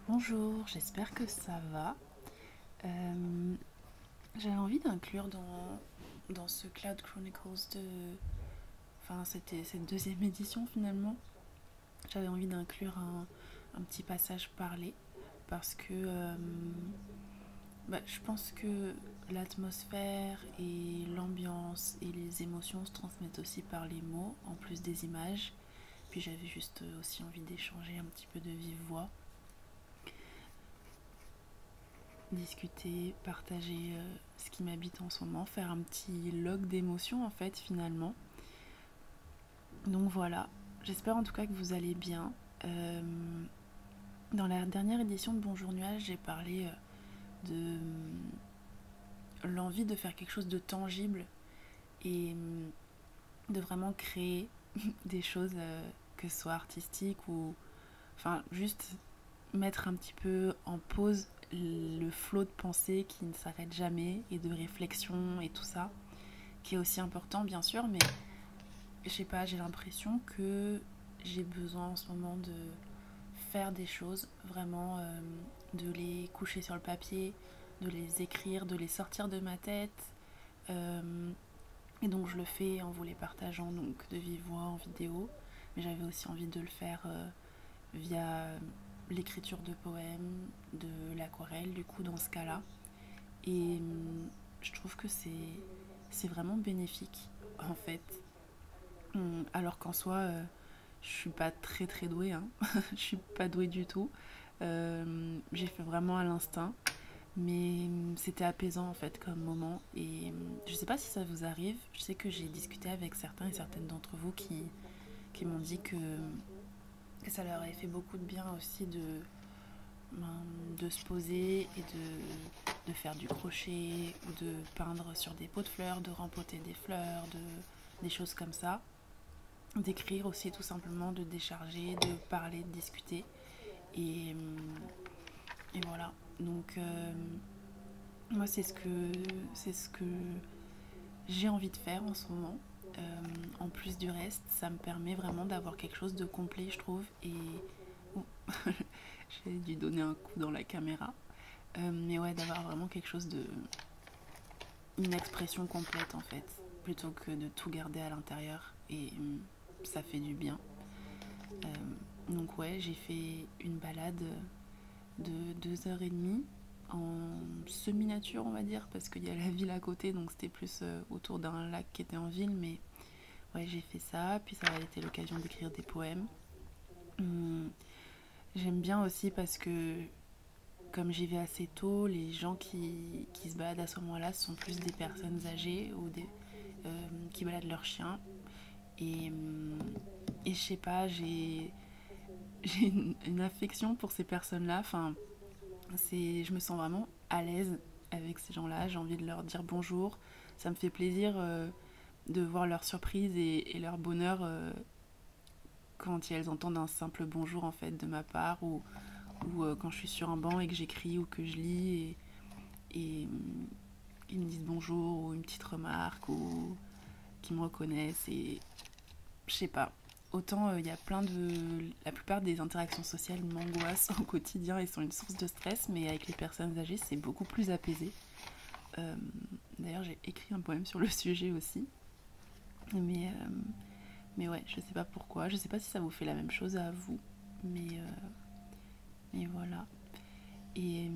Bonjour, j'espère que ça va. J'avais envie d'inclure dans ce Cloud Chronicles Enfin, c'était cette deuxième édition finalement. J'avais envie d'inclure un petit passage parlé parce que je pense que l'atmosphère et l'ambiance et les émotions se transmettent aussi par les mots en plus des images. Puis j'avais juste aussi envie d'échanger un petit peu de vive voix. Discuter, partager ce qui m'habite en ce moment, faire un petit log d'émotions en fait finalement. Donc voilà, j'espère en tout cas que vous allez bien. Dans la dernière édition de Bonjour Nuage, j'ai parlé de l'envie de faire quelque chose de tangible et de vraiment créer des choses que ce soit artistiques ou enfin juste mettre un petit peu en pause le flot de pensée qui ne s'arrête jamais et de réflexion et tout ça qui est aussi important bien sûr, mais je sais pas, j'ai l'impression que j'ai besoin en ce moment de faire des choses vraiment, de les coucher sur le papier, de les écrire, de les sortir de ma tête, et donc je le fais en vous les partageant donc de vive voix en vidéo, mais j'avais aussi envie de le faire via l'écriture de poèmes, de l'aquarelle du coup dans ce cas-là, et je trouve que c'est vraiment bénéfique en fait, alors qu'en soi je suis pas très très douée hein. Je suis pas douée du tout, j'ai fait vraiment à l'instinct, mais c'était apaisant en fait comme moment, et je sais pas si ça vous arrive, je sais que j'ai discuté avec certains et certaines d'entre vous qui m'ont dit que ça leur avait fait beaucoup de bien aussi de se poser et de faire du crochet ou de peindre sur des pots de fleurs, de rempoter des fleurs, des choses comme ça, d'écrire aussi tout simplement, de décharger, de parler, de discuter, et voilà. Donc moi c'est ce que j'ai envie de faire en ce moment. En plus du reste, ça me permet vraiment d'avoir quelque chose de complet, je trouve, et j'ai dû donner un coup dans la caméra, mais ouais, d'avoir vraiment quelque chose une expression complète en fait, plutôt que de tout garder à l'intérieur, et ça fait du bien. Donc ouais, j'ai fait une balade de 2h30 en semi-nature on va dire, parce qu'il y a la ville à côté, donc c'était plus autour d'un lac qui était en ville, mais ouais, j'ai fait ça, puis ça a été l'occasion d'écrire des poèmes. J'aime bien aussi parce que comme j'y vais assez tôt, les gens qui se baladent à ce moment-là sont plus des personnes âgées ou qui baladent leurs chiens, et je sais pas, j'ai une affection pour ces personnes-là, enfin je me sens vraiment à l'aise avec ces gens-là, j'ai envie de leur dire bonjour, ça me fait plaisir de voir leur surprise et leur bonheur quand elles entendent un simple bonjour en fait de ma part, ou quand je suis sur un banc et que j'écris ou que je lis, et ils me disent bonjour ou une petite remarque ou qu'ils me reconnaissent, et je sais pas, autant il y a plein de... La plupart des interactions sociales m'angoissent au quotidien et sont une source de stress, mais avec les personnes âgées, c'est beaucoup plus apaisé. Euh, D'ailleurs, j'ai écrit un poème sur le sujet aussi. Mais, euh, mais ouais, je sais pas pourquoi. Je sais pas si ça vous fait la même chose à vous. Mais voilà. Et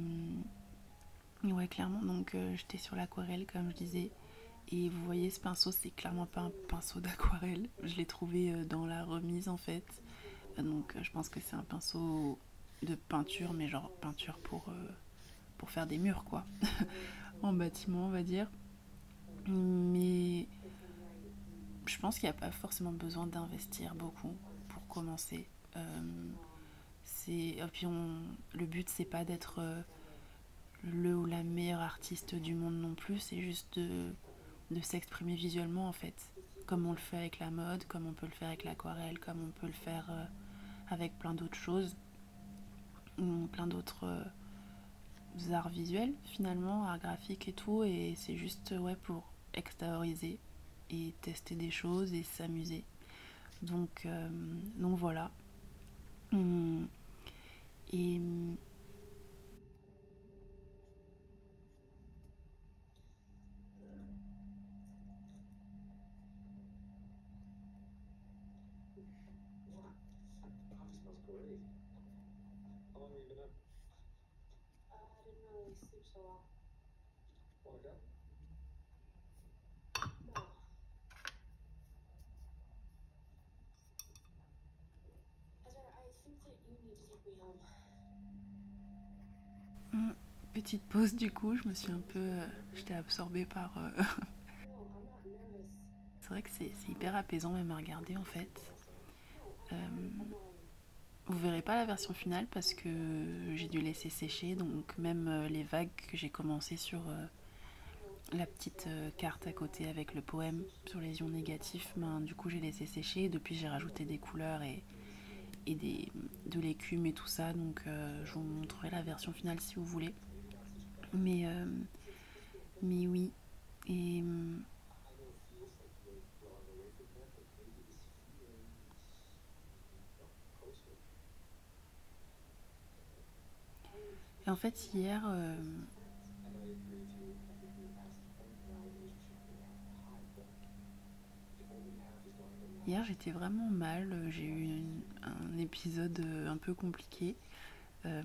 ouais, clairement, donc j'étais sur l'aquarelle, comme je disais. Et vous voyez, ce pinceau, c'est clairement pas un pinceau d'aquarelle. Je l'ai trouvé dans la remise, en fait. Donc je pense que c'est un pinceau de peinture, mais genre peinture pour faire des murs, quoi. En bâtiment, on va dire. Mais je pense qu'il n'y a pas forcément besoin d'investir beaucoup pour commencer. Et puis le but, c'est pas d'être le ou la meilleure artiste du monde non plus, c'est juste de s'exprimer visuellement en fait. Comme on le fait avec la mode, comme on peut le faire avec l'aquarelle, comme on peut le faire avec plein d'autres choses, plein d'autres arts visuels finalement, arts graphiques et tout. Et c'est juste ouais, pour extérioriser et tester des choses et s'amuser. Donc voilà. Hum, Et petite pause du coup, je me suis un peu... j'étais absorbée par... C'est vrai que c'est hyper apaisant même à regarder en fait. Euh, Vous verrez pas la version finale parce que j'ai dû laisser sécher, donc même les vagues que j'ai commencé sur la petite carte à côté avec le poème sur les ions négatifs, ben, du coup j'ai laissé sécher et depuis j'ai rajouté des couleurs et de l'écume et tout ça, donc je vous montrerai la version finale si vous voulez. Mais, euh, mais oui, et en fait hier... Hier j'étais vraiment mal, j'ai eu un épisode un peu compliqué euh,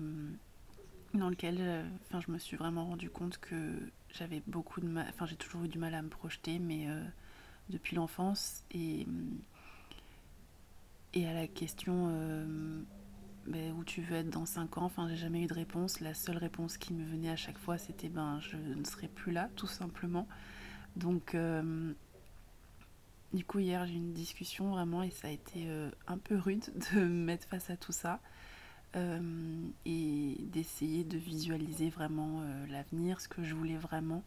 dans lequel je me suis vraiment rendu compte que j'avais beaucoup de mal, j'ai toujours eu du mal à me projeter, mais depuis l'enfance et à la question où tu veux être dans 5 ans, j'ai jamais eu de réponse. La seule réponse qui me venait à chaque fois c'était je ne serai plus là tout simplement. Donc du coup hier j'ai eu une discussion vraiment et ça a été un peu rude de me mettre face à tout ça. Et d'essayer de visualiser vraiment l'avenir, ce que je voulais vraiment.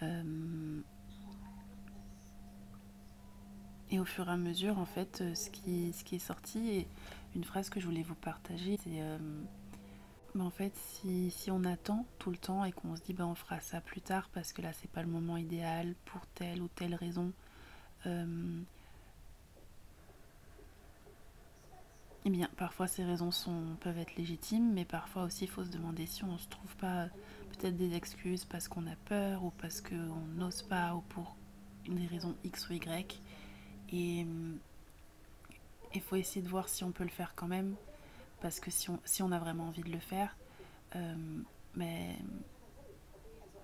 Euh, et au fur et à mesure, en fait, ce qui est sorti, et une phrase que je voulais vous partager, c'est en fait, si on attend tout le temps et qu'on se dit on fera ça plus tard parce que là c'est pas le moment idéal pour telle ou telle raison, euh, eh bien parfois ces raisons peuvent être légitimes, mais parfois aussi il faut se demander si on se trouve pas peut-être des excuses parce qu'on a peur ou parce qu'on n'ose pas ou pour une raison X ou Y. Et il faut essayer de voir si on peut le faire quand même, parce que si on a vraiment envie de le faire, euh, mais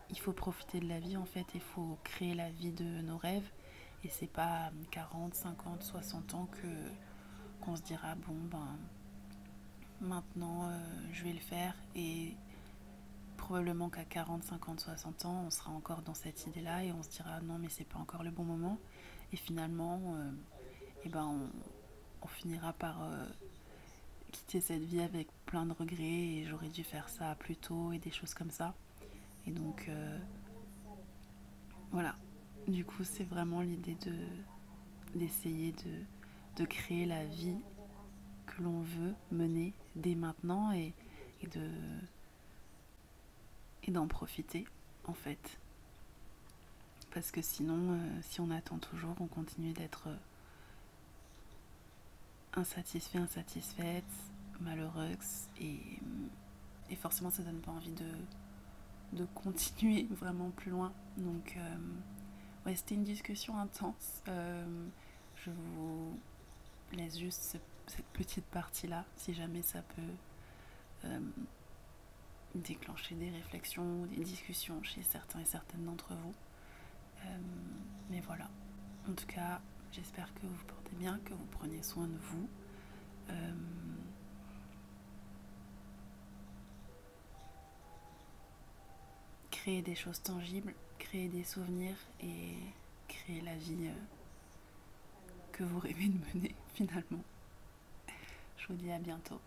il faut profiter de la vie en fait, il faut créer la vie de nos rêves. Et c'est pas 40, 50, 60 ans qu'on se dira bon maintenant je vais le faire et probablement qu'à 40, 50, 60 ans on sera encore dans cette idée là et on se dira non mais c'est pas encore le bon moment et finalement on finira par quitter cette vie avec plein de regrets et j'aurais dû faire ça plus tôt et des choses comme ça. Et donc voilà. Du coup, c'est vraiment l'idée d'essayer de créer la vie que l'on veut mener dès maintenant et de et d'en profiter en fait. Parce que sinon, si on attend toujours, on continue d'être insatisfait, insatisfaite, malheureuse, et forcément ça donne pas envie de continuer vraiment plus loin. Donc ouais, c'était une discussion intense. Je vous laisse juste cette petite partie là, si jamais ça peut déclencher des réflexions ou des discussions chez certains et certaines d'entre vous. Mais voilà, en tout cas j'espère que vous vous portez bien, que vous prenez soin de vous. Créer des choses tangibles, créer des souvenirs et créer la vie que vous rêvez de mener finalement. Je vous dis à bientôt.